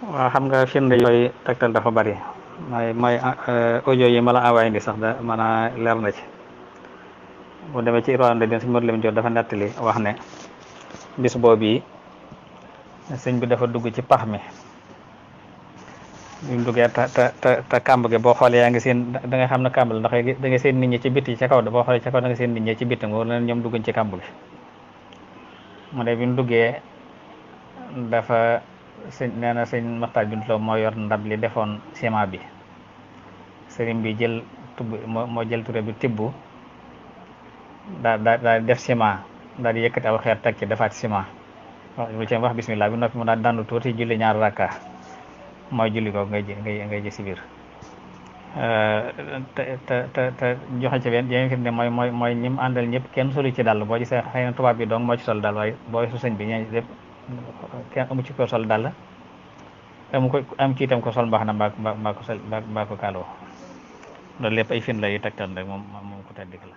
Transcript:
waaw xam nga firnde yooyu tegtal dafa bari mooy audio yi ma la envoyé ndi sax da mën a leer na ci bu demee ci Irwaa Nadim sëñ Modou Lamine Diop dafa nettali wax ne bis boobu yi sëñ bi dafa dugg ci pax mi bi mu duggee te kàmb gi boo xoolee yaa ngi seen da nga xam ne kàmb la ndax da nga seen nit ñi ci bitti ca kaw da boo xoolee ca kaw da nga seen nit ñi ci bitti nga leen ñoom dugguñ ci kàmb gi mu ne bi mu duggee dafa sëñ nee na sëñ Maxtaar Bintu Lo moo yor ndab li defoon ciment bi sëriñ bi jël tubb moo jël ture bi tibb daal def ciment daal di yëkkati aw xeer teg ci defaat ciment lu ci wax bismillah bi noppi mu daal dandu tuuti julli ñaar rakka mooy julli ko ngay ji si biir te joxe ci benn yeneen fi ne mooy ñi mu àndal ñëpp kenn solu ci dàll boo gisee xëy na tubaab bi dong moo ci sol dàll waaye boo su sëñ bi ñee lépp kenn amu ci ko sol dàll amu ko am ci itam ko sol mbaax na mbaa ko kaaloo loolu lépp ay fin la yu tegtal rek moom ko teddik la